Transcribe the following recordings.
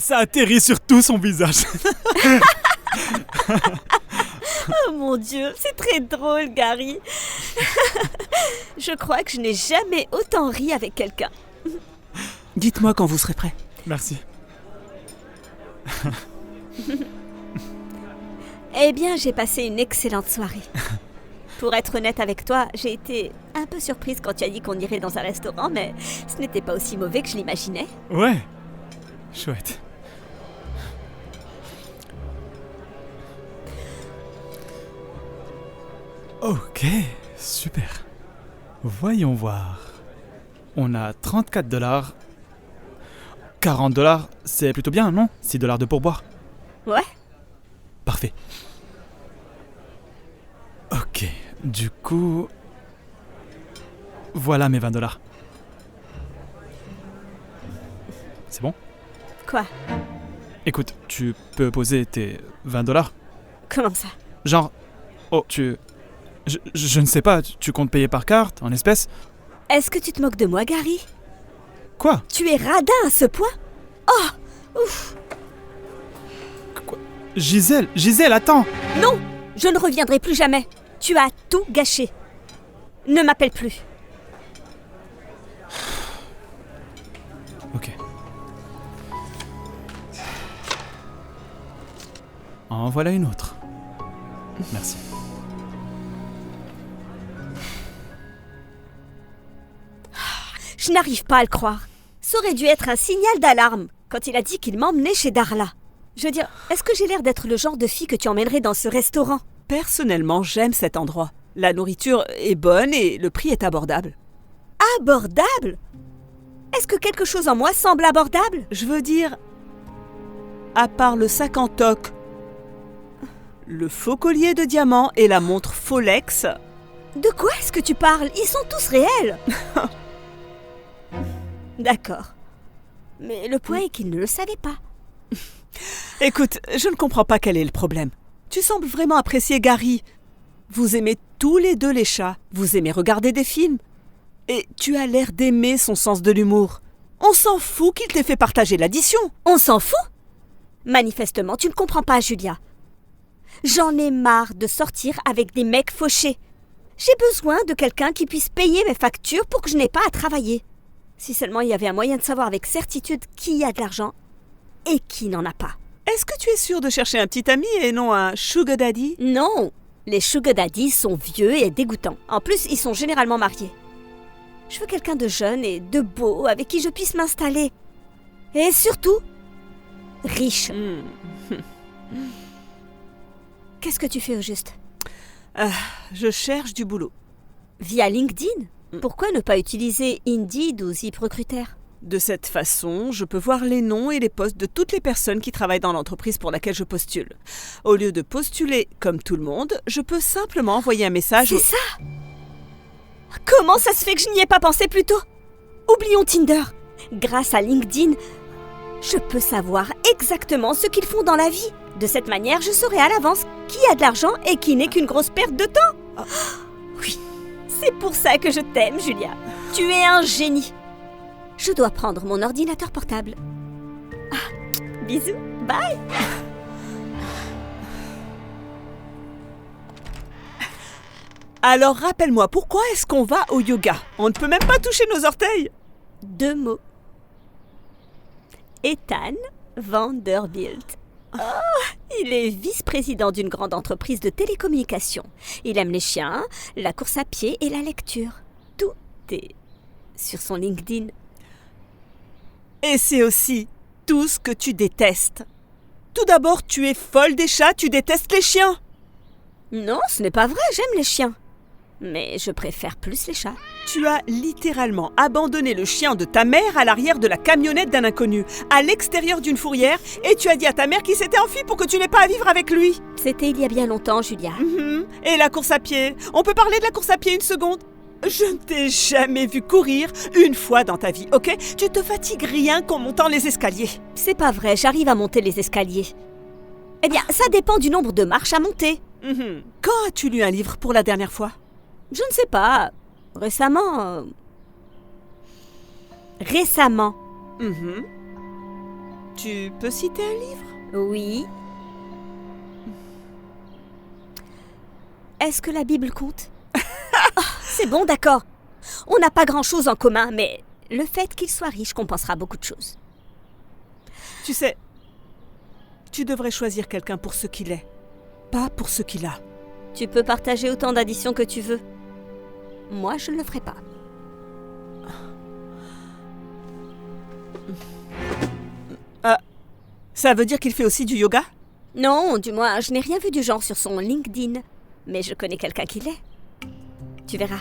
Ça atterrit sur tout son visage. Oh mon Dieu, c'est très drôle, Gary. Je crois que je n'ai jamais autant ri avec quelqu'un. Dites-moi quand vous serez prêt. Merci. Eh bien, j'ai passé une excellente soirée. Pour être honnête avec toi, j'ai été un peu surprise quand tu as dit qu'on irait dans un restaurant, mais ce n'était pas aussi mauvais que je l'imaginais. Ouais. Chouette. Ok, super. Voyons voir. On a 34 $. 40 $, c'est plutôt bien, non? 6 $ de pourboire. Ouais. Parfait. Ok, du coup... Voilà mes 20 $. C'est bon? Quoi? Écoute, tu peux poser tes 20 $? Comment ça? Genre... Oh, tu... Je ne sais pas, tu comptes payer par carte, en espèces? Est-ce que tu te moques de moi, Gary? Quoi? Tu es radin à ce point? Oh! Ouf! Quoi? Gisèle, attends! Non! Je ne reviendrai plus jamais. Tu as tout gâché. Ne m'appelle plus. Ok. En voilà une autre. Merci. Je n'arrive pas à le croire. Ça aurait dû être un signal d'alarme quand il a dit qu'il m'emmenait chez Darla. Je veux dire, est-ce que j'ai l'air d'être le genre de fille que tu emmènerais dans ce restaurant? Personnellement, j'aime cet endroit. La nourriture est bonne et le prix est abordable. Abordable? Est-ce que quelque chose en moi semble abordable? Je veux dire, à part le sac en toc, le faux collier de diamants et la montre Folex. De quoi est-ce que tu parles? Ils sont tous réels. D'accord. Mais le point est qu'il ne le savait pas. Écoute, je ne comprends pas quel est le problème. Tu sembles vraiment apprécier Gary. Vous aimez tous les deux les chats. Vous aimez regarder des films. Et tu as l'air d'aimer son sens de l'humour. On s'en fout qu'il t'ait fait partager l'addition. On s'en fout? Manifestement, tu ne comprends pas, Julia. J'en ai marre de sortir avec des mecs fauchés. J'ai besoin de quelqu'un qui puisse payer mes factures pour que je n'ai pas à travailler. Si seulement il y avait un moyen de savoir avec certitude qui a de l'argent et qui n'en a pas. Est-ce que tu es sûre de chercher un petit ami et non un sugar daddy? Non, les sugar daddies sont vieux et dégoûtants. En plus, ils sont généralement mariés. Je veux quelqu'un de jeune et de beau avec qui je puisse m'installer. Et surtout, riche. Qu'est-ce que tu fais au juste? Je cherche du boulot. Via LinkedIn? Pourquoi ne pas utiliser Indeed ou ZipRecruiter? De cette façon, je peux voir les noms et les postes de toutes les personnes qui travaillent dans l'entreprise pour laquelle je postule. Au lieu de postuler comme tout le monde, je peux simplement envoyer un message. C'est ça? Comment ça se fait que je n'y ai pas pensé plus tôt? Oublions Tinder. Grâce à LinkedIn, je peux savoir exactement ce qu'ils font dans la vie. De cette manière, je saurai à l'avance qui a de l'argent et qui n'est qu'une grosse perte de temps. Oh, oui, c'est pour ça que je t'aime, Julia. Tu es un génie. Je dois prendre mon ordinateur portable. Bisous, bye. Alors rappelle-moi, pourquoi est-ce qu'on va au yoga? On ne peut même pas toucher nos orteils. 2 mots. Ethan Vanderbilt. Oh, il est vice-président d'une grande entreprise de télécommunications. Il aime les chiens, la course à pied et la lecture. Tout est sur son LinkedIn. Et c'est aussi tout ce que tu détestes. Tout d'abord, tu es folle des chats, tu détestes les chiens. Non, ce n'est pas vrai, j'aime les chiens. Mais je préfère plus les chats. Tu as littéralement abandonné le chien de ta mère à l'arrière de la camionnette d'un inconnu, à l'extérieur d'une fourrière, et tu as dit à ta mère qu'il s'était enfui pour que tu n'aies pas à vivre avec lui. C'était il y a bien longtemps, Julia. Et la course à pied? On peut parler de la course à pied une seconde? Je ne t'ai jamais vu courir une fois dans ta vie, ok? Tu te fatigues rien qu'en montant les escaliers. C'est pas vrai, j'arrive à monter les escaliers. Eh bien, ça dépend du nombre de marches à monter. Quand as-tu lu un livre pour la dernière fois? Je ne sais pas. Récemment. Récemment. Tu peux citer un livre? Oui. Est-ce que la Bible compte? Oh, c'est bon, d'accord. On n'a pas grand-chose en commun, mais le fait qu'il soit riche compensera beaucoup de choses. Tu sais, tu devrais choisir quelqu'un pour ce qu'il est, pas pour ce qu'il a. Tu peux partager autant d'additions que tu veux. Moi, je ne le ferai pas. Ça veut dire qu'il fait aussi du yoga? Non, du moins, je n'ai rien vu du genre sur son LinkedIn. Mais je connais quelqu'un qui l'est. Tu verras.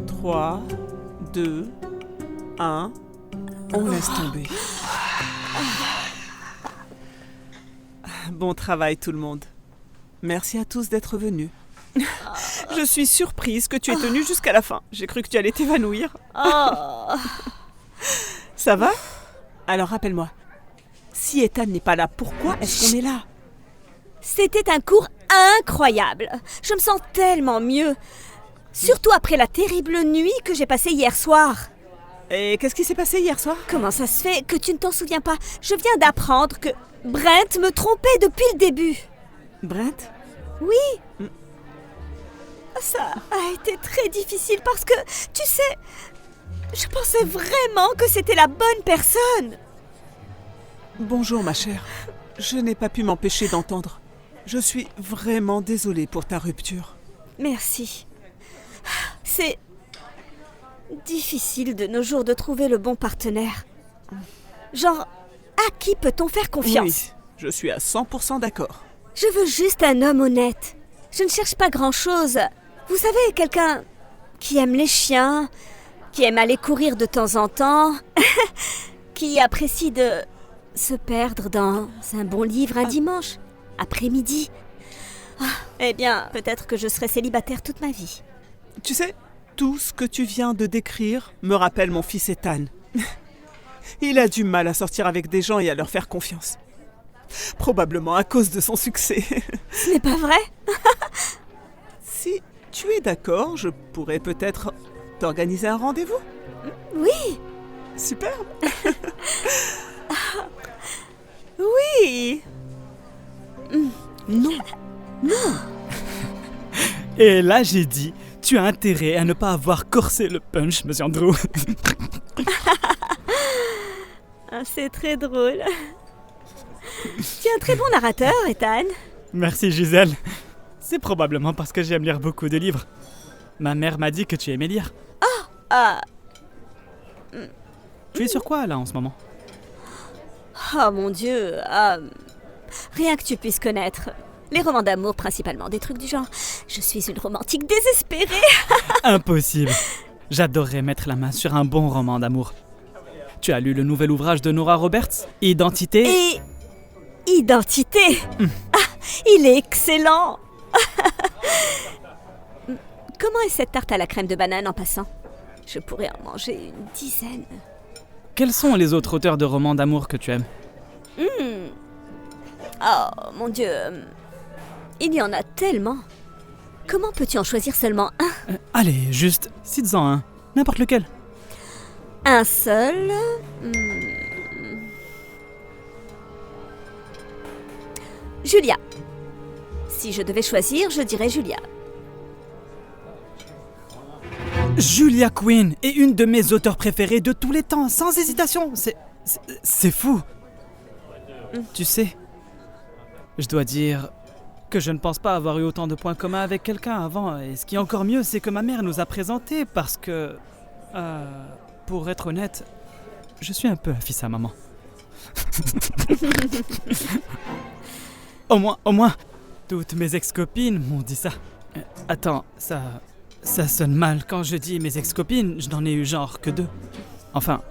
Trois, 2, 1. On laisse tomber. Bon travail tout le monde. Merci à tous d'être venus. Je suis surprise que tu aies tenu jusqu'à la fin. J'ai cru que tu allais t'évanouir. Oh. Ça va? Alors rappelle-moi, si Ethan n'est pas là, pourquoi est-ce qu'on est là? C'était un cours incroyable. Je me sens tellement mieux. Surtout après la terrible nuit que j'ai passée hier soir. Et qu'est-ce qui s'est passé hier soir? Comment ça se fait que tu ne t'en souviens pas? Je viens d'apprendre que Brent me trompait depuis le début. Brent? Oui. Ça a été très difficile parce que, tu sais, je pensais vraiment que c'était la bonne personne. Bonjour ma chère. Je n'ai pas pu m'empêcher d'entendre. Je suis vraiment désolée pour ta rupture. Merci. C'est difficile de nos jours de trouver le bon partenaire. Genre, à qui peut-on faire confiance? Oui, je suis à 100% d'accord. Je veux juste un homme honnête. Je ne cherche pas grand-chose. Vous savez, quelqu'un qui aime les chiens, qui aime aller courir de temps en temps, qui apprécie de se perdre dans un bon livre un dimanche, après-midi. Eh bien, peut-être que je serai célibataire toute ma vie. Tu sais, tout ce que tu viens de décrire me rappelle mon fils Ethan. Il a du mal à sortir avec des gens et à leur faire confiance. Probablement à cause de son succès. Ce n'est pas vrai? Si tu es d'accord, je pourrais peut-être t'organiser un rendez-vous? Oui. Superbe. Oui. Non. Et là, j'ai dit, tu as intérêt à ne pas avoir corsé le punch, monsieur Andrew. C'est très drôle. Tu es un très bon narrateur, Ethan. Merci, Gisèle. C'est probablement parce que j'aime lire beaucoup de livres. Ma mère m'a dit que tu aimais lire. Ah. Tu es sur quoi, là, en ce moment? Oh mon Dieu. Rien que tu puisses connaître. Les romans d'amour, principalement. Des trucs du genre. Je suis une romantique désespérée. Impossible. J'adorerais mettre la main sur un bon roman d'amour. Tu as lu le nouvel ouvrage de Nora Roberts, Identité? Et... Identité. Il est excellent. Comment est cette tarte à la crème de banane en passant? Je pourrais en manger une dizaine. Quels sont les autres auteurs de romans d'amour que tu aimes? Oh mon Dieu. Il y en a tellement. Comment peux-tu en choisir seulement un? Allez, juste, cites-en un. N'importe lequel. Un seul? Julia. Si je devais choisir, je dirais Julia. Julia Quinn est une de mes auteurs préférés de tous les temps, sans hésitation. C'est fou. Tu sais, je dois dire que je ne pense pas avoir eu autant de points communs avec quelqu'un avant. Et ce qui est encore mieux, c'est que ma mère nous a présentés parce que... pour être honnête, je suis un peu un fils à maman. Au moins, toutes mes ex-copines m'ont dit ça. Attends, ça sonne mal quand je dis mes ex-copines, je n'en ai eu genre que 2. Enfin,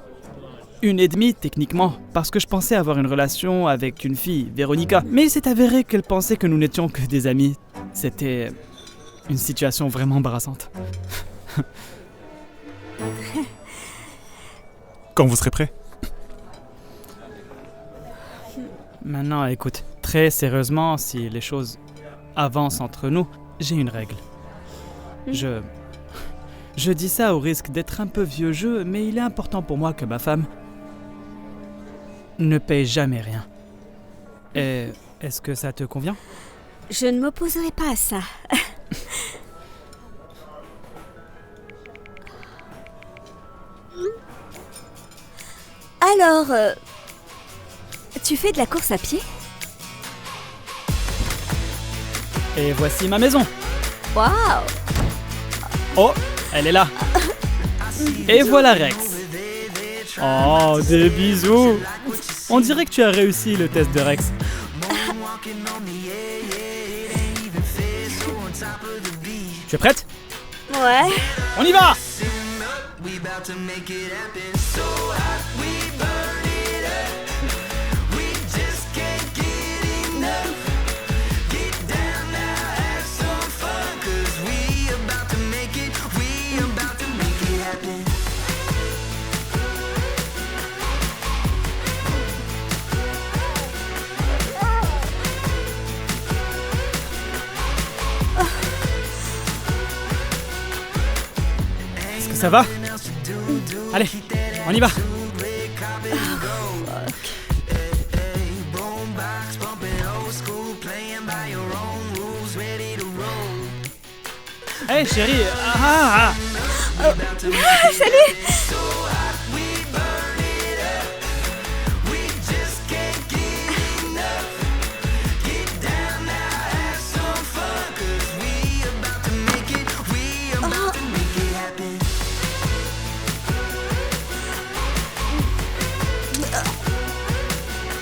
1,5 techniquement, parce que je pensais avoir une relation avec une fille, Véronica. Mais il s'est avéré qu'elle pensait que nous n'étions que des amis. C'était une situation vraiment embarrassante. Quand vous serez prêt. Maintenant, écoute, très sérieusement, si les choses avancent entre nous, j'ai une règle. Je dis ça au risque d'être un peu vieux jeu, mais il est important pour moi que ma femme ne paye jamais rien. Et est-ce que ça te convient ? Je ne m'opposerai pas à ça. Alors, tu fais de la course à pied ? Et voici ma maison. Waouh! Oh, elle est là. Et voilà Rex. Oh, des bisous. On dirait que tu as réussi le test de Rex. Tu es prête ? Ouais. On y va ! Est-ce que ça va ? Allez, on y va. Hey chérie, Salut!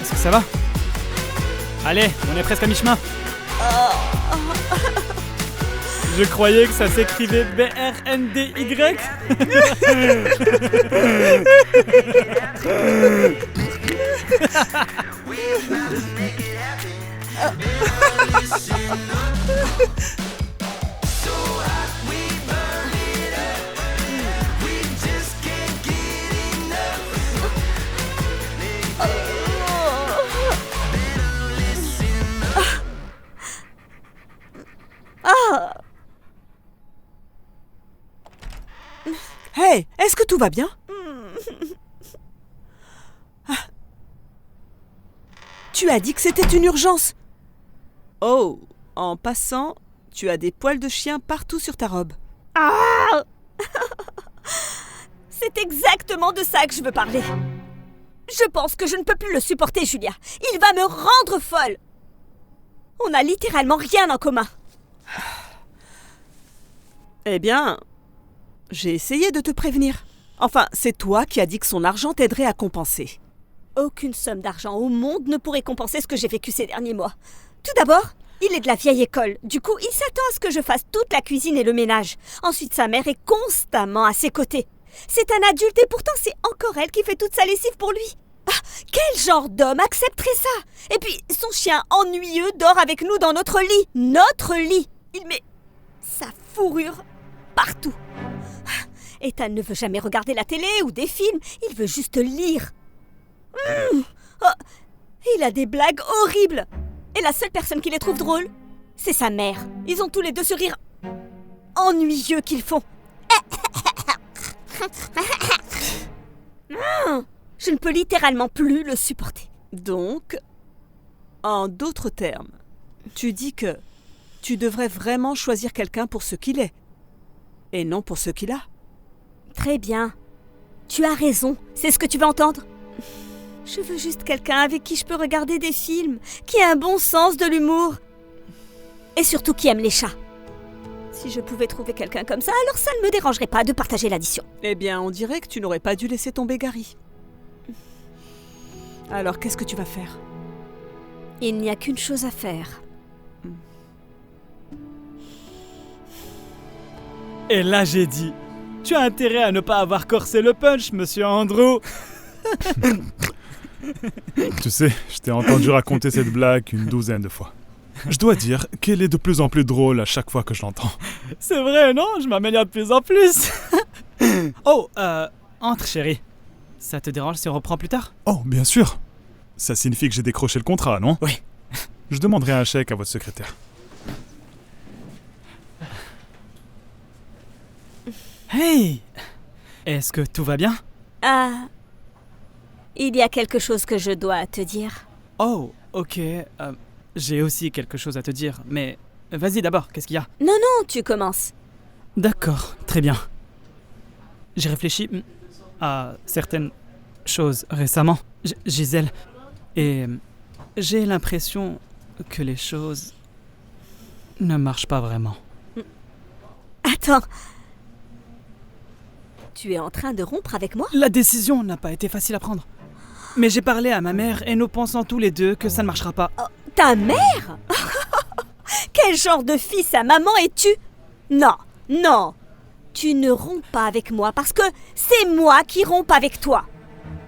Est-ce que ça va ? Allez, on est presque à mi-chemin. Je croyais que ça s'écrivait B-R-N-D-Y. Hey, est-ce que tout va bien? Tu as dit que c'était une urgence. Oh, en passant, tu as des poils de chien partout sur ta robe. Ah! C'est exactement de ça que je veux parler. Je pense que je ne peux plus le supporter, Julia. Il va me rendre folle. On n'a littéralement rien en commun. Eh bien, j'ai essayé de te prévenir. Enfin, c'est toi qui as dit que son argent t'aiderait à compenser. Aucune somme d'argent au monde ne pourrait compenser ce que j'ai vécu ces derniers mois. Tout d'abord, il est de la vieille école. Du coup, il s'attend à ce que je fasse toute la cuisine et le ménage. Ensuite, sa mère est constamment à ses côtés. C'est un adulte et pourtant c'est encore elle qui fait toute sa lessive pour lui. Ah, quel genre d'homme accepterait ça? Et puis, son chien ennuyeux dort avec nous dans notre lit. Notre lit! Il met sa fourrure partout. Ethan ne veut jamais regarder la télé ou des films. Il veut juste lire. Oh, il a des blagues horribles. Et la seule personne qui les trouve drôles, c'est sa mère. Ils ont tous les deux ce rire ennuyeux qu'ils font. Je ne peux littéralement plus le supporter. Donc, en d'autres termes, tu dis que tu devrais vraiment choisir quelqu'un pour ce qu'il est, et non pour ce qu'il a. Très bien. Tu as raison. C'est ce que tu veux entendre? Je veux juste quelqu'un avec qui je peux regarder des films, qui a un bon sens de l'humour. Et surtout qui aime les chats. Si je pouvais trouver quelqu'un comme ça, alors ça ne me dérangerait pas de partager l'addition. Eh bien, on dirait que tu n'aurais pas dû laisser tomber Gary. Alors, qu'est-ce que tu vas faire? Il n'y a qu'une chose à faire. Et là j'ai dit, tu as intérêt à ne pas avoir corsé le punch, monsieur Andrew. Tu sais, je t'ai entendu raconter cette blague une douzaine de fois. Je dois dire qu'elle est de plus en plus drôle à chaque fois que je l'entends. C'est vrai, non? Je m'améliore de plus en plus. Oh, entre chérie. Ça te dérange si on reprend plus tard? Oh, bien sûr. Ça signifie que j'ai décroché le contrat, non? Oui. Je demanderai un chèque à votre secrétaire. Hey! Est-ce que tout va bien? Ah... Il y a quelque chose que je dois te dire. Oh, ok. J'ai aussi quelque chose à te dire, mais vas-y d'abord, qu'est-ce qu'il y a? Non, non, tu commences. D'accord, très bien. J'ai réfléchi à certaines choses récemment, Gisèle, et j'ai l'impression que les choses ne marchent pas vraiment. Attends. Tu es en train de rompre avec moi? La décision n'a pas été facile à prendre. Mais j'ai parlé à ma mère et nous pensons tous les deux que ça ne marchera pas. Oh, ta mère? Quel genre de fille sa maman es-tu? Non, non. Tu ne romps pas avec moi parce que c'est moi qui romps avec toi.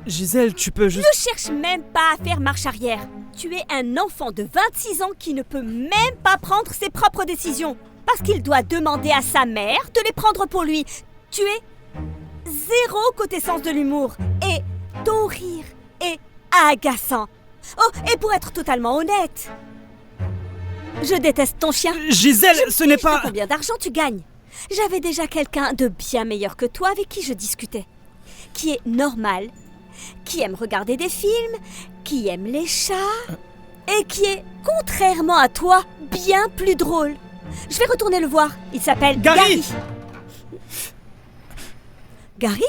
Gisèle, tu peux juste... Ne cherche même pas à faire marche arrière. Tu es un enfant de 26 ans qui ne peut même pas prendre ses propres décisions. Parce qu'il doit demander à sa mère de les prendre pour lui. Tu es zéro côté sens de l'humour. Et ton rire est agaçant. Oh, et pour être totalement honnête, je déteste ton chien. Gisèle, ce n'est pas... Combien d'argent tu gagnes? J'avais déjà quelqu'un de bien meilleur que toi avec qui je discutais. Qui est normal, qui aime regarder des films, qui aime les chats, et qui est, contrairement à toi, bien plus drôle. Je vais retourner le voir. Il s'appelle Gary. Gary?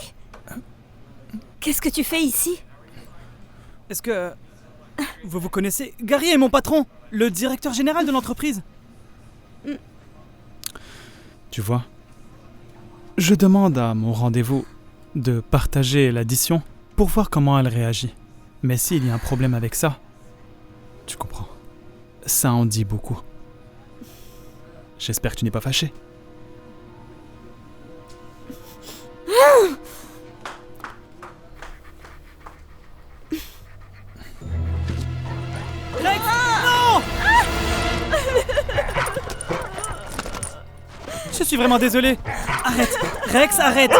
Qu'est-ce que tu fais ici? Est-ce que... Vous vous connaissez? Gary est mon patron, le directeur général de l'entreprise. Tu vois, je demande à mon rendez-vous de partager l'addition pour voir comment elle réagit. Mais s'il y a un problème avec ça, tu comprends, ça en dit beaucoup. J'espère que tu n'es pas fâché. Rex, non! Je suis vraiment désolé. Arrête, Rex, arrête.